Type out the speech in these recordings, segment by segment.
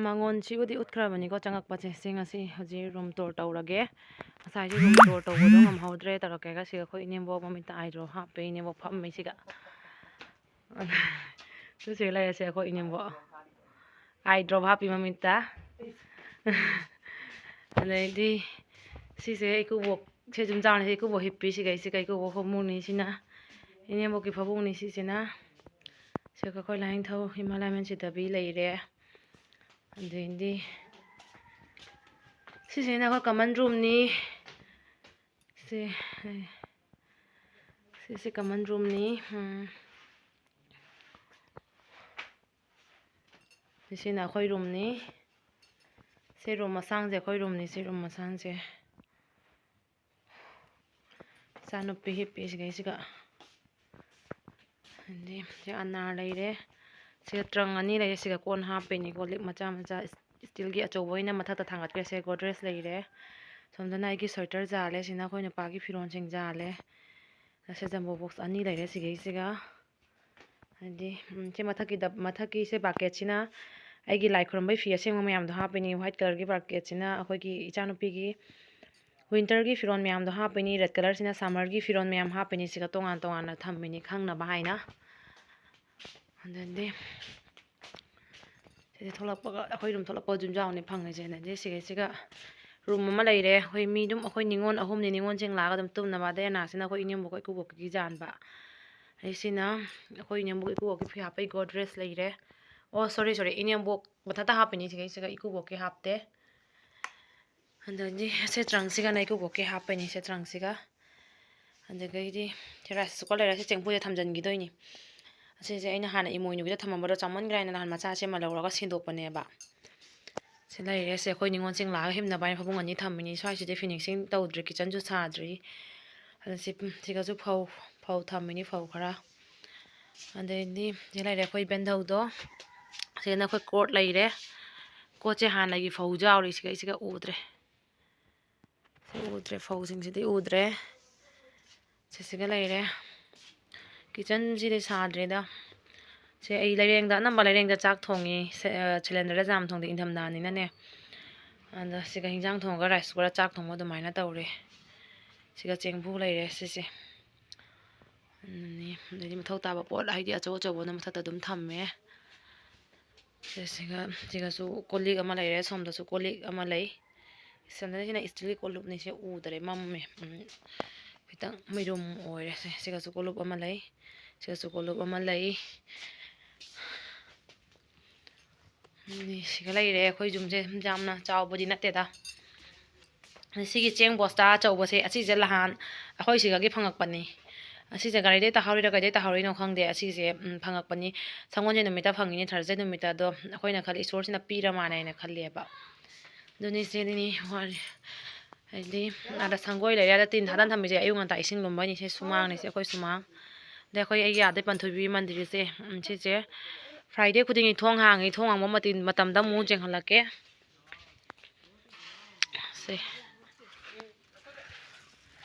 ꯃꯉꯣꯟꯁꯤꯕꯨꯗꯤ ꯎꯠꯈ꯭ꯔꯕꯅꯤꯀꯣ ꯆꯪꯉꯛꯄꯁꯦ ꯁꯤ ꯉꯁꯤ ꯍꯧꯖꯤꯛ ꯔꯨꯝ ꯇꯣꯔ ꯇꯧꯔꯒꯦ ꯉꯁꯥꯏꯁꯨ ꯔꯨꯝ ꯇꯣꯔ ꯇꯧꯕꯗꯣ ꯉꯝꯍꯧꯗ꯭ꯔꯦ ꯇꯧꯔꯛꯀꯦꯒ ꯁꯤꯒ ꯑꯩꯈꯣꯏ ꯏꯅꯦꯝꯕꯣꯛ ꯃꯃꯤꯠꯇ ꯑꯥꯏꯗ꯭ꯔꯣꯞ ꯍꯥꯞꯄꯦ ꯏꯅꯦꯝꯕꯣꯛ ꯐꯝꯃꯤ ꯁꯤꯒ ꯁꯤꯁꯦ ꯂꯩꯔꯁꯦ ꯑꯩꯈꯣꯏ ꯏꯅꯦꯝꯕꯣꯛ ꯑꯥꯏꯗ꯭ꯔꯣꯞ ꯍꯥꯞꯄꯤ ꯃꯃꯤꯠꯇ ꯑꯗꯩꯗꯤ ꯁꯤꯁꯦ ꯏꯀꯨꯕꯣꯛꯁꯦ ꯁꯨꯝ ꯆꯥꯎꯅꯁꯦ ꯏꯀꯨꯕꯣꯛ ꯍꯤꯞꯄꯤ ꯁꯤꯒꯩꯁꯤꯒ ꯏꯀꯨꯕꯣꯛ ꯐꯃꯨꯡꯅꯤ ꯁꯤꯅ ꯏꯅꯦꯝꯕꯣꯛꯀꯤ ꯐꯃꯨꯡꯅꯤ ꯁꯤꯁꯤꯅ ꯁꯤꯒ ꯑꯩꯈꯣꯏ ꯂꯥꯏꯅꯤꯡꯊꯧ ꯏꯃꯥ ꯂꯥꯏꯃꯟ ꯁꯤꯊꯕꯤ ꯂꯩꯔꯦ ꯑꯗꯩꯗꯤ ꯁꯤꯁꯤꯅ ꯑꯩꯈꯣꯏ ꯀꯃꯟ ꯔꯨꯝꯅꯤ ꯁꯤꯁꯦ ꯀꯃꯟ ꯔꯨꯝꯅꯤ ꯁꯤꯅ ꯑꯩꯈꯣꯏ ꯔꯨꯝꯅꯤ ꯁꯤ ꯔꯨꯝ ꯃꯁꯥꯡꯁꯦ ꯑꯩꯈꯣꯏ ꯔꯨꯝꯅꯤ ꯁꯤ ꯔꯨꯝ ꯃꯁꯥꯡꯁꯦ ꯏꯆꯥꯅꯨꯄꯤ ꯍꯤꯞꯄꯤ ꯁꯤꯒꯩꯁꯤꯒ ꯑꯗꯩ ꯁꯤ ꯑꯅꯥꯔ ꯂꯩꯔꯦ ꯁꯤꯒ ꯇ꯭ꯔꯪ ꯑꯅꯤ ꯂꯩꯔꯦ ꯁꯤꯒ ꯀꯣꯟ ꯍꯥꯞꯄꯤꯅꯤ ꯀꯣꯜ ꯂꯤꯛ ꯃꯆꯥ ꯃꯆꯥ ꯏꯁꯇꯤꯜꯒꯤ ꯑꯆꯧꯕ ꯑꯣꯏꯅ ꯃꯊꯛꯇ ꯊꯥꯡꯒꯠꯈ꯭ꯔꯦ ꯁꯤ ꯒꯣꯗ꯭ꯔꯦꯖ ꯂꯩꯔꯦ ꯁꯣꯝꯗꯅ ꯑꯩꯒꯤ ꯁ꯭ꯋꯦꯇꯔ ꯖꯥꯜꯂꯦ ꯁꯤꯅ ꯑꯩꯈꯣꯏ ꯅꯨꯄꯥꯒꯤ ꯐꯤꯔꯣꯟꯁꯤꯡ ꯖꯥꯜꯂꯦ ꯁꯤ ꯖꯝꯕꯣ ꯕꯣꯛꯁ ꯑꯅꯤ ꯂꯩꯔꯦ ꯁꯤꯒꯩꯁꯤꯒ ꯍꯥꯏꯗꯤ ꯁꯤ ꯃꯊꯛꯀꯤ ꯁꯤ ꯕꯥꯀꯦꯠꯁꯤꯅ ꯑꯩꯒꯤ ꯂꯥꯏ ꯈꯨꯔꯨꯝꯕꯩ ꯐꯤ ꯑꯁꯦꯡꯕ ꯃꯌꯥꯝꯗꯣ ꯍꯥꯞꯄꯤꯅꯤ ꯋꯥꯏꯠ ꯀꯂꯔꯒꯤ ꯕꯥꯀꯦꯠꯁꯤꯅ ꯑꯩꯈꯣꯏꯒꯤ ꯏꯆꯥꯅꯨꯄꯤꯒꯤ ꯋꯤꯟꯇꯔꯒꯤ ꯐꯤꯔꯣꯟ ꯃꯌꯥꯝꯗꯣ ꯍꯥꯞꯄꯤꯅꯤ ꯔꯦꯗ ꯀꯂꯔꯁꯤꯅ ꯁꯝꯃꯔꯒꯤ ꯐꯤꯔꯣꯟ ꯃꯌꯥꯝ ꯍꯥꯞꯄꯤꯅꯤ ꯁꯤꯒ ꯇꯣꯉꯥꯟ ꯇꯣꯉꯥꯟꯅ ꯊꯝꯃꯤꯅꯤ ꯈꯪꯅꯕ ꯍꯥꯏꯅ ꯑꯗꯩꯗꯤ ꯁꯤꯁꯦ ꯊꯣꯛꯂꯛꯄꯒ ꯑꯩꯈꯣꯏ ꯔꯨꯝ ꯊꯣꯛꯂꯛꯄ ꯌꯨꯝꯖꯥꯎꯅꯤ ꯐꯪꯉꯤꯁꯦ ꯑꯗꯩꯗꯤ ꯁꯤꯒꯩꯁꯤꯒ ꯔꯨꯝ ꯑꯃ ꯂꯩꯔꯦ ꯑꯩꯈꯣꯏ ꯃꯤ ꯑꯗꯨꯝ ꯑꯩꯈꯣꯏ ꯅꯤꯉꯣꯜ ꯑꯍꯨꯝꯅꯤ ꯅꯤꯉꯣꯜꯁꯤꯡ ꯂꯥꯛꯑꯒ ꯑꯗꯨꯝ ꯇꯨꯝꯅꯕ ꯑꯗꯩ ꯑꯅꯥꯁꯤꯅ ꯑꯩꯈꯣꯏ ꯏꯅꯦꯝꯕꯣꯛ ꯏꯀꯨꯕꯣꯛꯀꯤ ꯖꯥꯟꯕ ꯑꯗꯩ ꯁꯤꯅ ꯑꯩꯈꯣꯏ ꯏꯅꯦꯝꯕꯣꯛ ꯏꯀꯨꯕꯣꯛꯀꯤ ꯐꯤ ꯍꯥꯞꯄꯩ ꯒꯣꯗ꯭ꯔꯦꯖ ꯂꯩꯔꯦ ꯑꯣ ꯁꯣꯔꯤ ꯏꯅꯦꯝꯕꯣꯛ ꯃꯊꯛꯇ ꯍꯥꯞꯄꯤꯅꯤ ꯁꯤꯒꯩꯁꯤꯒ ꯏꯀꯨꯕꯣꯛꯀꯤ ꯍꯥꯞꯇꯦ ꯑꯗꯩꯗꯤ ꯁꯤ ꯇ꯭ꯔꯪꯁꯤꯒꯅ ꯏꯀꯨꯕꯣꯛꯀꯤ ꯍꯥꯞꯄꯅꯤ ꯁꯤ ꯇ꯭ꯔꯪꯁꯤꯒ ꯑꯗꯒꯤꯗꯤ ꯁꯤ ꯔꯥꯏꯁ ꯀꯨꯀꯔ ꯂꯩꯔꯦ ꯁꯤ ꯆꯦꯡꯐꯨꯁꯦ ꯊꯝꯖꯤꯟꯈꯤꯗꯣꯏꯅꯤ ꯑꯁꯤꯁꯦ ꯑꯩꯅ ꯍꯥꯟꯅ ꯏꯃꯣꯏꯅꯨꯒꯤꯗ ꯊꯝꯃꯝꯕꯗꯣ ꯆꯥꯎꯃꯟꯈ꯭ꯔꯦ ꯍꯥꯏꯅ ꯅꯍꯥꯟ ꯃꯆꯥ ꯁꯦꯝꯃ ꯂꯧꯔꯒ ꯁꯤꯟꯗꯣꯛꯄꯅꯦꯕ ꯁꯤ ꯂꯩꯔꯦ ꯁꯤ ꯑꯩꯈꯣꯏ ꯅꯤꯉꯣꯜꯁꯤꯡ ꯂꯥꯛꯑꯒ ꯍꯤꯞꯅꯕ ꯍꯥꯏꯅ ꯐꯃꯨꯡ ꯑꯅꯤ ꯊꯝꯃꯤꯅꯤ ꯁ꯭ꯋꯥꯏꯁꯤꯗꯤ ꯐꯤꯅꯤꯛꯁꯤꯡ ꯇꯧꯗ꯭ꯔꯤ ꯀꯤꯠꯆꯟꯁꯨ ꯁꯥꯗ꯭ꯔꯤ ꯑꯗ ꯁꯤꯒꯁꯨ ꯐꯧ ꯊꯝꯃꯤꯅꯤ ꯐꯧ ꯈꯔ ꯑꯗꯩꯗꯤ ꯁꯤ ꯂꯩꯔꯦ ꯑꯩꯈꯣꯏ ꯕꯦꯟꯙꯧꯗꯣ ꯁꯤꯗꯅ ꯑꯩꯈꯣꯏ ꯀꯣꯠ ꯂꯩꯔꯦ ꯀꯣꯠꯁꯦ ꯍꯥꯟꯅꯒꯤ ꯐꯧ ꯌꯥꯎꯔꯤ ꯁꯤꯒꯩꯁꯤꯒ ꯎꯗ꯭ꯔꯦ ꯐꯧꯁꯤꯡꯁꯤꯗꯤ ꯎꯗ꯭ꯔꯦ ꯁꯤꯁꯤꯒ ꯂꯩꯔꯦ ꯀꯤꯠꯆꯟꯁꯤꯗꯤ ꯁꯥꯗ꯭ꯔꯦꯗ ꯁꯤ ꯑꯩ ꯂꯩꯔꯦꯡꯗ ꯑꯅꯝꯕ ꯂꯩꯔꯦꯡꯗ ꯆꯥꯛ ꯊꯣꯡꯉꯤ ꯁꯤꯂꯤꯟꯗꯔꯗ ꯆꯥꯝ ꯊꯣꯡꯗꯦ ꯏꯪꯊꯝꯊꯥꯅꯤꯅꯅꯦ ꯑꯗ ꯁꯤꯒ ꯍꯤꯟꯖꯥꯡ ꯊꯣꯡꯉꯒ ꯔꯥꯏꯁ ꯀꯨꯀꯔꯗ ꯆꯥꯛ ꯊꯣꯡꯕ ꯑꯗꯨꯃꯥꯏꯅ ꯇꯧꯔꯦ ꯁꯤꯒ ꯆꯦꯡꯐꯨ ꯂꯩꯔꯦ ꯁꯤꯁꯦ ꯑꯗꯩꯗꯤ ꯃꯊꯧ ꯇꯥꯕ ꯄꯣꯠ ꯍꯥꯏꯗꯤ ꯑꯆꯧ ꯑꯆꯧꯕꯅ ꯃꯊꯛꯇ ꯑꯗꯨꯝ ꯊꯝꯃꯦ ꯁꯤꯒꯁꯨ ꯀꯣꯜꯂꯤꯛ ꯑꯃ ꯂꯩꯔꯦ ꯁꯣꯝꯗꯁꯨ ꯀꯣꯜꯂꯤꯛ ꯑꯃ ꯂꯩ ꯁꯤꯅ ꯏꯁꯇꯤꯜꯒꯤ ꯀꯣꯜꯂꯨꯞꯅꯤ ꯁꯤ ꯎꯗ꯭ꯔꯦ ꯃꯝꯃꯦ ꯈꯤꯇꯪ ꯃꯩꯔꯨꯝ ꯑꯣꯏꯔꯦ ꯁꯤꯒꯁꯨ ꯀꯣꯜꯂꯨꯞ ꯑꯃ ꯂꯩ ꯁꯤꯒꯁꯨ ꯀꯣꯜꯂꯨꯞ ꯑꯃ ꯂꯩ ꯁꯤꯒ ꯂꯩꯔꯦ ꯑꯩꯈꯣꯏ ꯌꯨꯝꯁꯦ ꯌꯥꯝꯅ ꯆꯥꯎꯕꯗꯤ ꯅꯠꯇꯦꯗ ꯁꯤꯒꯤ ꯆꯦꯡ ꯕꯣꯁꯇꯥ ꯑꯆꯧꯕꯁꯦ ꯑꯁꯤꯁꯦ ꯅꯍꯥꯟ ꯑꯩꯈꯣꯏ ꯁꯤꯒꯒꯤ ꯐꯪꯉꯛꯄꯅꯤ ꯑꯁꯤꯁꯦ ꯒꯥꯔꯤꯗꯩ ꯇꯥꯍꯧꯔꯤꯔꯥ ꯀꯩꯗꯩ ꯇꯥꯍꯧꯔꯤꯅꯣ ꯈꯪꯗꯦ ꯑꯁꯤꯁꯦ ꯐꯪꯉꯛꯄꯅꯤ ꯁꯪꯒꯣꯜꯁꯦꯟ ꯅꯨꯃꯤꯠꯇ ꯐꯪꯉꯤꯅꯤ ꯊꯔꯁꯗꯦ ꯅꯨꯃꯤꯠꯇ ꯑꯗꯣ ꯑꯩꯈꯣꯏꯅ ꯈꯜꯂꯤ ꯏꯁꯣꯔꯁꯤꯅ ꯄꯤꯔ ꯃꯥꯜꯂꯦ ꯍꯥꯏꯅ ꯈꯜꯂꯦꯕ ꯑꯗꯨꯅꯤ ꯁꯤꯅꯤ ꯋꯥꯔꯤ ꯍꯥꯏꯗꯤ ꯑꯥꯗ ꯁꯪꯒꯣꯏ ꯂꯩꯔꯦ ꯑꯗ ꯇꯤꯟ ꯊꯥꯗꯅ ꯊꯝꯃꯤꯁꯦ ꯑꯌꯨꯛ ꯉꯟꯇꯥ ꯏꯁꯤꯡ ꯂꯨꯝꯕꯩꯅꯤ ꯁꯤ ꯁꯨꯃꯥꯡꯅꯤꯁꯦ ꯑꯩꯈꯣꯏ ꯁꯨꯃꯥꯡ ꯑꯗꯩ ꯑꯩꯈꯣꯏ ꯑꯩꯒꯤ ꯑꯥꯗꯩ ꯄꯟꯊꯣꯏꯕꯤ ꯃꯟꯗꯤꯔꯁꯦ ꯁꯤꯁꯦ ꯐ꯭ꯔꯥꯏꯗꯦ ꯈꯨꯗꯤꯡꯒꯤ ꯊꯣꯡ ꯍꯥꯡꯉꯤ ꯊꯣꯡ ꯍꯥꯡꯕ ꯃꯇꯝꯗ ꯑꯃꯨꯛ ꯌꯦꯡꯍꯜꯂꯛꯀꯦ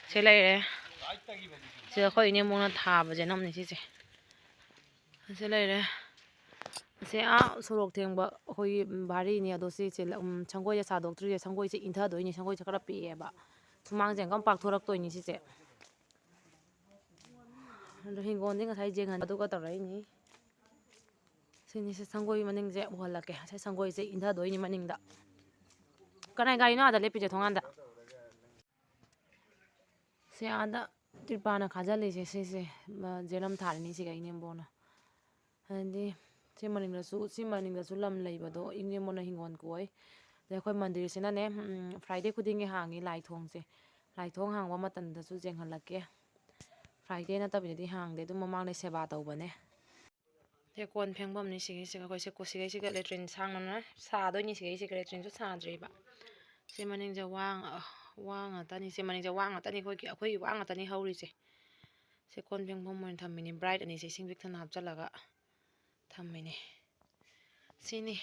ꯁꯤ ꯂꯩꯔꯦ ꯁꯤ ꯑꯩꯈꯣꯏ ꯏꯅꯦꯝꯕꯣꯛꯅ ꯊꯥꯕ ꯖꯦꯅꯝꯅꯤ ꯁꯤꯁꯦ ꯁꯤ ꯂꯩꯔꯦ ꯑꯁꯤ ꯁꯣꯔꯣꯛ ꯊꯦꯡꯕ ꯑꯩꯈꯣꯏꯒꯤ ꯚꯥꯔꯤꯅꯤ ꯑꯗꯣ ꯁꯤꯁꯦ ꯁꯪꯒꯣꯏꯁꯦ ꯁꯥꯗꯣꯛꯇ꯭ꯔꯤꯁꯦ ꯁꯪꯒꯣꯏꯁꯦ ꯏꯟꯊꯗꯣꯏꯅꯤ ꯁꯪꯒꯣꯏꯁꯦ ꯈꯔ ꯄꯤꯛꯑꯦꯕ ꯁꯨꯃꯥꯡꯁꯦ ꯑꯃꯨꯛꯀ ꯄꯥꯛꯊꯣꯔꯛꯇꯣꯏꯅꯤ ꯁꯤꯁꯦ ꯑꯗꯣ ꯍꯤꯡꯒꯣꯜꯗꯤ ꯉꯁꯥꯏ ꯑꯗꯨꯒ ꯇꯧꯔꯛꯏꯅꯤ ꯁꯤꯅꯤꯁꯦ ꯁꯪꯒꯣꯏ ꯃꯅꯤꯡꯁꯦ ꯎꯍꯜꯂꯛꯀꯦ ꯉꯁꯥꯏ ꯁꯪꯒꯣꯏꯁꯦ ꯏꯟꯊꯗꯣꯏꯅꯤ ꯃꯅꯤꯡꯗ ꯀꯅꯥꯏ ꯒꯥꯔꯤꯅꯣ ꯑꯥꯗ ꯂꯦꯞꯄꯤꯁꯦ ꯊꯣꯡꯒꯥꯟꯗ ꯁꯤ ꯑꯥꯗ ꯇ꯭ꯔꯤꯄꯥꯅ ꯈꯥꯖꯤꯜꯂꯤꯁꯦ ꯁꯤꯁꯦ ꯖꯦꯔꯝ ꯊꯥꯔꯤꯅꯤ ꯁꯤꯒ ꯏꯅꯦꯝꯕꯣꯛꯅ ꯍꯥꯏꯗꯤ ꯁꯤ ꯃꯅꯤꯡꯗꯁꯨ ꯂꯝ ꯂꯩꯕꯗꯣ ꯏꯅꯦꯝꯕꯣꯛꯅ ꯍꯤꯡꯒꯣꯜ ꯀꯣꯏ ꯑꯗꯩ ꯑꯩꯈꯣꯏ ꯃꯟꯗꯤꯔꯁꯤꯅꯅꯦ ꯐ꯭ꯔꯥꯏꯗꯦ ꯈꯨꯗꯤꯡꯒꯤ ꯍꯥꯡꯉꯤ ꯂꯥꯏꯊꯣꯡꯁꯦ ꯂꯥꯏꯊꯣꯡ ꯍꯥꯡꯕ ꯃꯇꯝꯗꯁꯨ ꯌꯦꯡꯍꯜꯂꯛꯀꯦ ꯐ꯭ꯔꯥꯏꯗꯦ ꯅꯠꯇꯕꯤꯗꯗꯤ ꯍꯥꯡꯗꯦ ꯑꯗꯨꯝ ꯃꯃꯥꯡꯗ ꯁꯦꯕꯥ ꯇꯧꯕꯅꯦ ꯁꯤ ꯀꯣꯟ ꯐꯦꯡꯐꯝꯅꯤ ꯁꯤꯒꯩꯁꯤꯒ ꯑꯩꯈꯣꯏ ꯁꯤꯒꯩꯁꯤꯒ ꯂꯦꯇ꯭ꯔꯤꯟ ꯁꯥꯡꯅ ꯁꯥꯗꯣꯏꯅꯤ ꯁꯤꯒꯩꯁꯤꯒ ꯂꯦꯇ꯭ꯔꯤꯟꯁꯨ ꯁꯥꯗ꯭ꯔꯤꯕ ꯁꯤ ꯃꯅꯤꯡꯁꯦ ꯋꯥ ꯉꯥꯛꯇꯅꯤ ꯁꯤ ꯃꯅꯤꯡꯁꯦ ꯋꯥ ꯉꯥꯛꯇꯅꯤ ꯑꯩꯈꯣꯏꯒꯤ ꯋꯥ ꯉꯥꯛꯇꯅꯤ ꯍꯧꯔꯤꯁꯦ ꯁꯤ ꯀꯣꯟ ꯐꯦꯡꯐꯝ ꯑꯣꯏꯅ ꯊꯝꯃꯤꯅꯤ ꯕ꯭ꯔꯥꯏꯠ ꯑꯅꯤꯁꯦ ꯏꯁꯤꯡ ꯄꯤꯛꯊꯟꯅ ꯍꯥꯞꯆꯤꯜꯂꯒ ꯊꯝꯃꯤꯅꯤ ꯁꯤꯅꯤ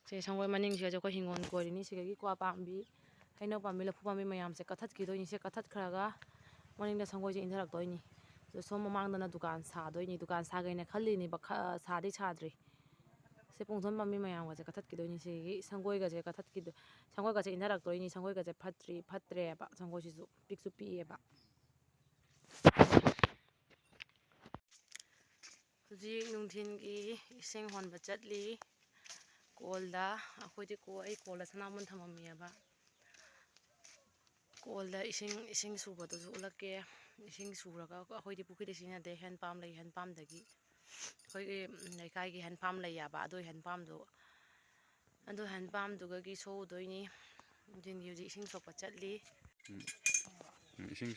ꯁꯤ ꯁꯪꯒꯣꯏ ꯃꯅꯤꯡꯁꯤꯒꯁꯨ ꯑꯩꯈꯣꯏ ꯍꯤꯡꯒꯣꯜ ꯀꯣꯏꯔꯤꯅꯤ ꯁꯤꯒꯒꯤ ꯀ꯭ꯋꯥ ꯄꯥꯝꯕꯤ ꯍꯩꯅꯧ ꯄꯥꯝꯕꯤ ꯂꯐꯨ ꯄꯥꯝꯕꯤ ꯃꯌꯥꯝꯁꯦ ꯀꯠꯊꯠꯈꯤꯗꯣꯏꯅꯤ ꯁꯤ ꯀꯠꯊꯠꯈ꯭ꯔꯒ ꯃꯅꯤꯡꯗ ꯁꯪꯒꯣꯏꯁꯦ ꯏꯟꯊꯔꯛꯇꯣꯏꯅꯤ ꯁꯣꯝ ꯃꯃꯥꯡꯗꯅ ꯗꯨꯀꯥꯟ ꯁꯥꯗꯣꯏꯅꯤ ꯗꯨꯀꯥꯟ ꯁꯥꯒꯦꯅ ꯈꯜꯂꯤꯅꯦꯕ ꯁꯥꯗꯤ ꯁꯥꯗ꯭ꯔꯤ ꯁꯤ ꯄꯨꯡꯊꯣꯟ ꯄꯥꯝꯕꯤ ꯃꯌꯥꯝꯒꯁꯦ ꯀꯛꯊꯠꯈꯤꯗꯣꯏꯅꯤ ꯁꯤꯒꯤ ꯁꯪꯒꯣꯏꯒꯁꯦ ꯁꯪꯒꯣꯏꯒꯁꯦ ꯏꯟꯅꯔꯛꯇꯣꯏꯅꯤ ꯁꯪꯒꯣꯏꯒꯁꯦ ꯐꯠꯇ꯭ꯔꯦꯕ ꯁꯪꯒꯣꯏꯁꯤꯁꯨ ꯄꯤꯛꯁꯨ ꯄꯤꯛꯑꯦꯕ ꯍꯧꯖꯤꯛ ꯅꯨꯡꯊꯤꯟꯒꯤ ꯏꯁꯤꯡ ꯍꯣꯟꯕ ꯆꯠꯂꯤ ꯀꯣꯜꯗ ꯑꯩꯈꯣꯏꯗꯤ ꯑꯩ ꯀꯣꯜꯗ ꯁꯅꯥꯕꯨꯟ ꯊꯝꯃꯝꯃꯦꯕ ꯀꯣꯜꯗ ꯏꯁꯤꯡ ꯁꯨꯕꯗꯨꯁꯨ ꯎꯠꯂꯛꯀꯦ ꯏꯁꯤꯡ ꯁꯨꯔꯒ ꯑꯩꯈꯣꯏꯗꯤ ꯄꯨꯈ꯭ꯔꯤꯗ ꯁꯤꯖꯤꯟꯅꯗꯦ ꯍꯦꯟ ꯄꯝ ꯂꯩ ꯍꯦꯟ ꯄꯝꯗꯒꯤ ꯑꯩꯈꯣꯏꯒꯤ ꯂꯩꯀꯥꯏꯒꯤ ꯍꯦꯟ ꯄꯝ ꯂꯩ ꯌꯥꯕ ꯑꯗꯨ ꯍꯦꯟ ꯄꯝꯗꯨꯒꯤ ꯁꯣꯛꯎꯗꯣꯏꯅꯤ ꯅꯨꯡꯊꯤꯟꯒꯤ ꯍꯧꯖꯤꯛ ꯏꯁꯤꯡ ꯁꯣꯛꯄ ꯆꯠꯂꯤ ꯏꯁꯤꯡ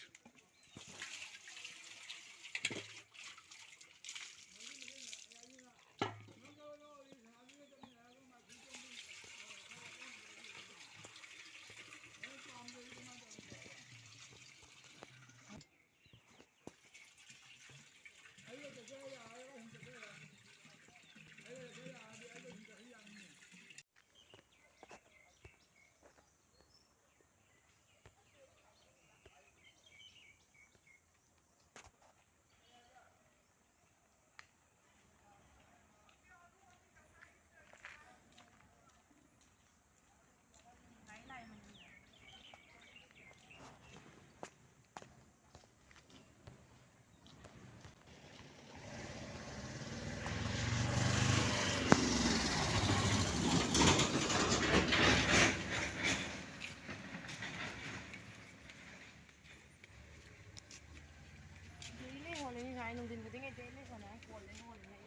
ꯅꯨꯡꯊꯤꯟ ꯈꯨꯗꯤꯡꯒꯤ ꯗꯦꯂꯤ ꯁꯥꯟꯅꯩ ꯀꯣꯜꯗ ꯍꯣꯜꯂꯤꯅꯦ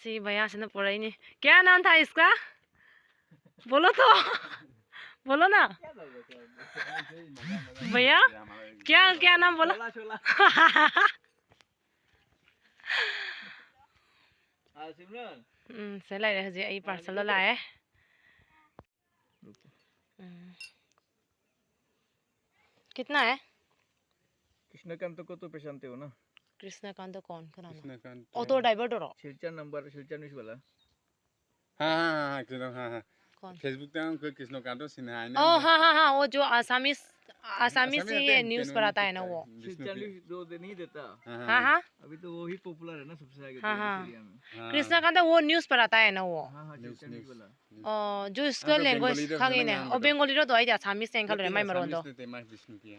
सी भैया से पुराई नहीं क्या नाम था इसका बोलो तो बोलो ना भैया क्या क्या नाम बोला से लाए हजे आई पार्सल लाए कितना है कृष्णकांत को तो पहचानते हो ना कृष्णकांत कौन कराना कृष्णकांत ऑटो ड्राइवर डरो शिलचर नंबर शिलचर न्यूज़ वाला हाँ कौन फेसबुक पे हम कृष्णकांत सिन्हा है ओ हाँ वो जो आसामीज से ये न्यूज़ पर आता है ना वो शिलचर न्यूज़ जो नहीं देता हाँ अभी तो वो ही पॉपुलर है ना सबसे आगे हाँ हाँ एरिया में कृष्णकांत वो न्यूज़ पर आता है ना वो हाँ शिलचर न्यूज़ वाला जो इसका लैंग्वेज खागे ने ओ बेंगोली रो तो आई आसामीज से खाले माय मरोन दो विष्णु की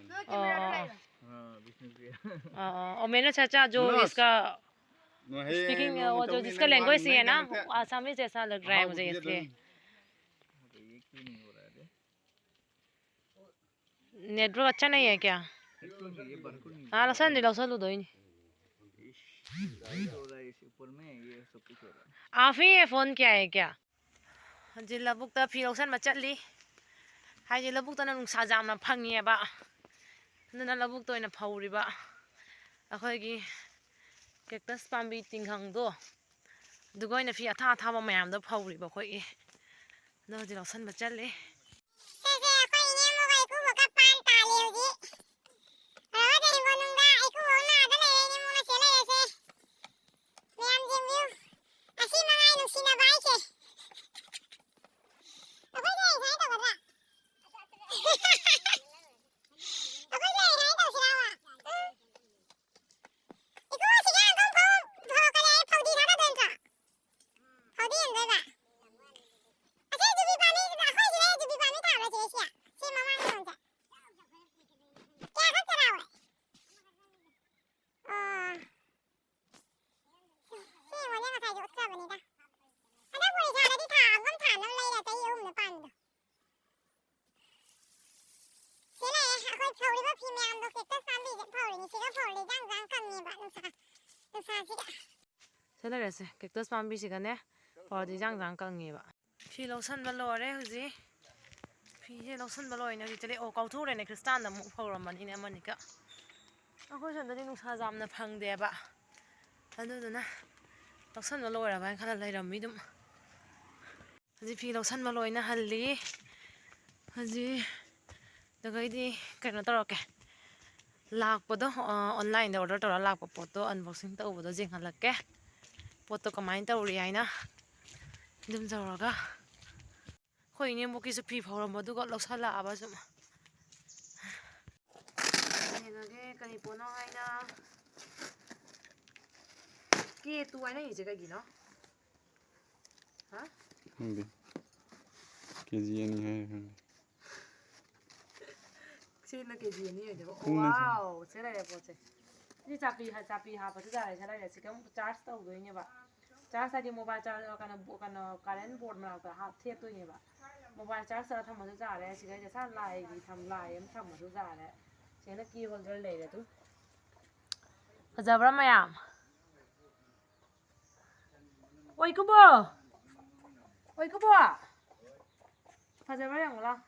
हाँ विष्णु प्रिया और मैंने चाचा जो इसका स्पीकिंग वो जो जिसका लैंग्वेज ही है ना आसामी जैसा लग रहा है मुझे इसलिए ये क्यों नहीं हो रहा है नेटवर्क अच्छा नहीं है क्या ये बरकुल नहीं हाँ लसन लो दो ही हो रहा है इस ऊपर में ये सब कुछ हो रहा है आप ही ये फोन किया है क्या जी लबुक ता फी लौसन में चली हाय जी लबुक ता नुंसा जामना फंगिएबा नना लबुक तो इना फौरिबा अखोइगी कैक्टस पाम्बी तिंगहंगदो दुगोइना फी अथा अथाबा मयामदो फौरिबा खोइ नो जी लौसन में चले ꯁꯦꯂꯔꯁꯦ ꯀꯦꯛꯇꯁ ꯄꯥꯝꯕꯤꯁꯤꯒꯅꯦ ꯐꯧꯔꯗꯤ ꯖꯥꯡ ꯀꯪꯉꯦꯕ ꯐꯤ ꯂꯧꯁꯟꯕ ꯂꯣꯏꯔꯦ ꯍꯧꯖꯤꯛ ꯐꯤꯁꯦ ꯂꯧꯁꯟꯕ ꯂꯣꯏꯅ ꯍꯧꯖꯤꯛꯇꯗꯤ ꯑꯣ ꯀꯥꯎꯊꯣꯛꯎꯔꯦꯅꯦ ꯈ꯭ꯔꯤꯁꯇꯥꯟꯗ ꯑꯃꯨꯛ ꯐꯧꯔꯝꯕꯅꯤꯅꯦ ꯑꯃꯅꯤꯀ ꯑꯩꯈꯣꯏ ꯁꯣꯝꯗꯗꯤ ꯅꯨꯡꯁꯥ ꯌꯥꯝꯅ ꯐꯪꯗꯦꯕ ꯑꯗꯨꯗꯨꯅ ꯂꯧꯁꯟꯕ ꯂꯣꯏꯔꯕ ꯍꯥꯏꯅ ꯈꯜꯂ ꯂꯩꯔꯝꯃꯤ ꯑꯗꯨꯝ ꯍꯧꯖꯤꯛ ꯐꯤ ꯂꯧꯁꯟꯕ ꯂꯣꯏꯅ ꯍꯜꯂꯤ ꯍꯧꯖꯤꯛ ꯑꯗꯨꯒꯩꯗꯤ ꯀꯩꯅꯣ ꯇꯧꯔꯛꯀꯦ ꯂꯥꯛꯄꯗꯣ ꯑꯣꯟꯂꯥꯏꯟꯗ ꯑꯣꯔꯗꯔ ꯇꯧꯔ ꯂꯥꯛꯄ ꯄꯣꯠꯇꯣ ꯑꯟꯕꯣꯛꯁꯤꯡ ꯇꯧꯕꯗꯣ ꯌꯦꯡꯍꯜꯂꯛꯀꯦ ꯄꯣꯠꯇꯣ ꯀꯃꯥꯏꯅ ꯇꯧꯔꯤ ꯍꯥꯏꯅ ꯑꯗꯨꯝ ꯇꯧꯔꯒ ꯑꯩꯈꯣꯏ ꯏꯅꯦꯝꯕꯣꯛꯀꯤꯁꯨ ꯐꯤ ꯐꯧꯔꯝꯕꯗꯨꯒ ꯂꯧꯁꯜꯂꯛꯑꯕ ꯁꯨꯝ ꯌꯦꯡꯉꯒꯦ ꯀꯔꯤ ꯄꯣꯠꯅꯣ ꯍꯥꯏꯅ K2 ꯍꯥꯏꯅꯩꯁꯦ ꯀꯩꯒꯤꯅꯣ ꯍꯥ खंदे केजी अनि है खंदे ꯁꯤꯅ KG 2 ꯑꯣꯏꯗꯣꯏꯕ ꯈꯪꯗꯦ ꯁꯤ. ꯋꯥꯎ ꯁꯤ ꯂꯩꯔꯦ ꯄꯣꯠꯁꯦ ꯁꯤ ꯆꯥꯄꯤ ꯍꯥꯞꯄꯁꯨ ꯌꯥꯔꯦ ꯁꯤ ꯂꯩꯔꯦ ꯁꯤ ꯀꯝ ꯆꯥꯔꯖ ꯇꯧꯗꯣꯏꯅꯦꯕ ꯆꯥꯔꯖ ꯍꯥꯏꯗꯤ ꯃꯣꯕꯥꯏꯜ ꯆꯥꯔꯖ ꯀꯩꯅꯣ ꯀꯥꯔꯦꯟ ꯕꯣꯔꯗ ꯃꯅꯥꯛꯇ ꯊꯦꯠꯇꯣꯏꯅꯦꯕ ꯃꯣꯕꯥꯏꯜ ꯆꯥꯔꯖ ꯇꯧꯔ ꯊꯝꯃꯁꯨ ꯌꯥꯔꯦ ꯁꯤꯗꯩꯗ ꯁꯥ ꯂꯥꯏ ꯑꯃ ꯊꯝꯃꯁꯨ ꯌꯥꯔꯦ ꯁꯤꯅ ꯀꯤ ꯍꯣꯜꯗꯔ ꯂꯩꯔꯦ ꯑꯗꯨꯝ ꯐꯖꯕ꯭ꯔꯥ ꯃꯌꯥꯝ ꯑꯣꯏ ꯀꯨꯕꯣ ꯐꯖꯕ꯭ꯔꯥ ꯌꯦꯡꯉꯣ ꯂꯥꯎ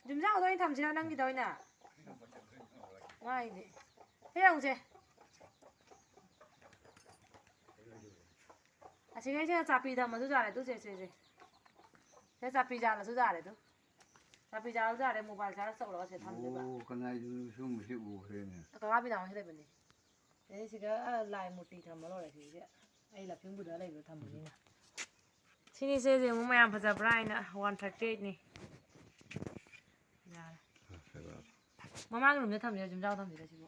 ꯌꯨꯝꯖꯥꯎꯗ ꯑꯣꯏꯅ ꯊꯝꯁꯤꯔꯥ ꯅꯪꯒꯤꯗ ꯑꯣꯏꯅ ꯉꯥꯏꯗꯤ ꯁꯤ ꯌꯦꯡꯉꯨꯁꯦ ꯑꯁꯤꯈꯩꯁꯤꯅ ꯆꯥꯄꯤ ꯊꯝꯃꯁꯨ ꯌꯥꯔꯦ ꯇꯨ ꯁꯦ ꯁꯦ ꯆꯥꯄꯤ ꯖꯥꯜꯂꯁꯨ ꯌꯥꯔꯦ ꯇꯨ ꯆꯥꯄꯤ ꯖꯥꯜꯂꯁꯨ ꯌꯥꯔꯦ ꯃꯣꯕꯥꯏꯜ ꯆꯥꯔꯖ ꯇꯧꯔꯒ ꯁꯤ ꯊꯝꯗꯣꯏꯕ ꯑꯣ ꯀꯅꯥꯏꯗꯨ ꯁꯨꯝꯕꯁꯤ ꯎꯈ꯭ꯔꯦꯅꯦ ꯀꯀꯥ ꯕꯤꯅꯥꯃꯁꯤ ꯂꯩꯕꯅꯤ ꯑꯗꯩ ꯁꯤꯗ ꯂꯥꯏ ꯃꯨꯔꯇꯤ ꯊꯝꯕ ꯂꯣꯏꯔꯦ ꯁꯤꯁꯦ ꯑꯩ ꯂꯛꯈꯤꯡꯕꯨꯗ ꯂꯩꯕꯗꯣ ꯊꯝꯕꯅꯤꯅ ꯁꯤꯅꯤꯁꯦ ꯌꯦꯡꯉꯨ ꯃꯌꯥꯝ ꯐꯖꯕ꯭ꯔꯥ ꯍꯥꯏꯅ 138ꯅꯤ ꯌꯥꯔꯦ ꯃꯃꯥꯡꯒꯤ ꯔꯨꯝꯗ ꯊꯝꯁꯤꯔ ꯌꯨꯝꯖꯥꯎ ꯊꯝꯁꯤꯔ ꯁꯤꯕꯨ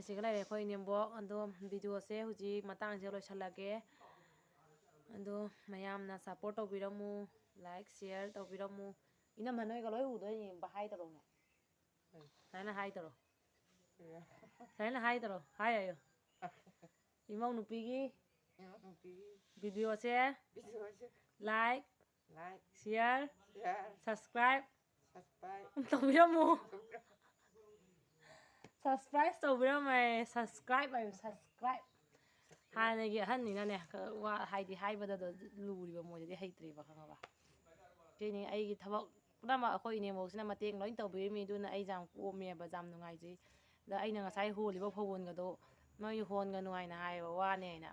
ꯁꯤꯒ ꯂꯩꯔꯦ ꯑꯩꯈꯣꯏ ꯏꯅꯦꯝꯕꯣꯛ ꯑꯗꯣ ꯚꯤꯗꯤꯑꯣꯁꯦ ꯍꯧꯖꯤꯛ ꯃꯇꯥꯡꯁꯦ ꯂꯣꯏꯁꯤꯜꯂꯒꯦ ꯑꯗꯣ ꯃꯌꯥꯝꯅ ꯁꯞꯄꯣꯔꯠ ꯇꯧꯕꯤꯔꯝꯃꯨ ꯂꯥꯏꯛ ꯁꯤꯌꯔ ꯇꯧꯕꯤꯔꯝꯃꯨ ꯏꯅꯝꯃ ꯅꯣꯏꯒ ꯂꯣꯏ ꯎꯗꯣꯏꯅꯤ ꯍꯥꯏ ꯇꯧꯔꯣꯅꯦ ꯁꯨꯃꯥꯏꯅ ꯍꯥꯏ ꯇꯧꯔꯣ ꯁꯨꯃꯥꯏꯅ ꯍꯥꯏ ꯇꯧꯔꯣ ꯍꯥꯏ ꯍꯥꯏꯌꯣ ꯏꯃꯧ ꯅꯨꯄꯤꯒꯤ ꯚꯤꯗꯤꯑꯣꯁꯦ ꯂꯥꯏꯛ ꯁꯤꯌꯔ ꯁꯕꯁꯀ꯭ꯔꯥꯏꯕ ꯇꯧꯕꯤꯔꯝꯃꯨ ꯁꯕꯁꯀ꯭ꯔꯥꯏꯕ ꯇꯧꯕꯤꯔꯝꯃꯦ ꯁꯕꯁꯀ꯭ꯔꯥꯏꯕ ꯍꯥꯏꯌꯨ ꯁꯕꯁꯀ꯭ꯔꯥꯏꯕ ꯍꯥꯟꯅꯒꯤ ꯑꯍꯟꯅꯤꯅꯅꯦ ꯍꯥꯏꯗꯤ ꯍꯥꯏꯕꯗ ꯂꯨꯔꯤꯕ ꯃꯣꯏꯗꯗꯤ ꯍꯩꯇ꯭ꯔꯤꯕ ꯈꯪꯉꯕ ꯁꯤꯅꯤ ꯑꯩꯒꯤ ꯊꯕꯛ ꯄꯨꯝꯅꯃꯛ ꯑꯩꯈꯣꯏ ꯏꯅꯦꯝꯕꯣꯛꯁꯤꯅ ꯃꯇꯦꯡ ꯂꯣꯏ ꯇꯧꯕꯤꯔꯝꯃꯤ ꯑꯗꯨꯅ ꯑꯩꯁꯦ ꯌꯥꯝ ꯀꯣꯝꯃꯦꯕ ꯌꯥꯝ ꯅꯨꯡꯉꯥꯏꯖꯩ ꯑꯗ ꯑꯩꯅ ꯉꯁꯥꯏ ꯍꯣꯜꯂꯤꯕ ꯐꯧꯒꯣꯟꯒꯗꯣ ꯅꯣꯏ ꯍꯣꯟꯒ ꯅꯨꯡꯉꯥꯏꯅ ꯍꯥꯏꯌꯦꯕ ꯋꯥꯅꯦ ꯍꯥꯏꯅ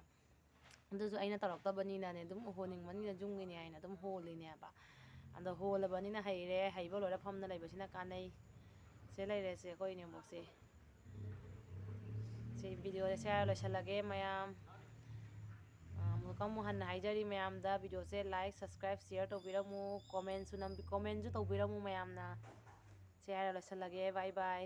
ꯑꯗꯨꯁꯨ ꯑꯩꯅ ꯇꯧꯔꯛꯇꯕꯅꯤꯅꯅꯦ ꯑꯗꯨꯝ ꯍꯣꯟꯅꯤꯡꯕꯅꯤꯅ ꯌꯨꯝꯒꯤꯅꯤ ꯍꯥꯏꯅ ꯑꯗꯨꯝ ꯍꯣꯜꯂꯤꯅꯦꯕ ꯑꯗꯣ ꯍꯣꯜꯂꯕꯅꯤꯅ ꯍꯩꯔꯦ ꯍꯩꯕ ꯂꯣꯏꯔ ꯐꯝꯅ ꯂꯩꯕꯁꯤꯅ ꯀꯥꯟꯅꯩ ꯁꯤ ꯂꯩꯔꯦꯁꯦ ꯑꯩꯈꯣꯏ ꯏꯅꯦꯝꯕꯣꯛꯁꯦ ꯁꯤ ꯚꯤꯗꯤꯑꯣꯁꯦ ꯁꯦꯌꯔ ꯂꯣꯏꯁꯤꯜꯂꯒꯦ ꯃꯌꯥꯝ ꯑꯃꯨꯛ ꯍꯟꯅ ꯍꯥꯏꯖꯔꯤ ꯃꯌꯥꯝꯗ ꯚꯤꯗꯤꯑꯣꯁꯦ ꯂꯥꯏꯛ ꯁꯕꯁꯀ꯭ꯔꯥꯏꯕ ꯁꯤꯌꯔ ꯇꯧꯕꯤꯔꯝꯃꯨ ꯀꯣꯃꯦꯟꯁꯨ ꯇꯧꯕꯤꯔꯝꯃꯨ ꯃꯌꯥꯝꯅ ꯁꯦꯌꯔ ꯂꯣꯏꯁꯤꯜꯂꯒꯦ ꯕꯥꯏ ꯕꯥꯏ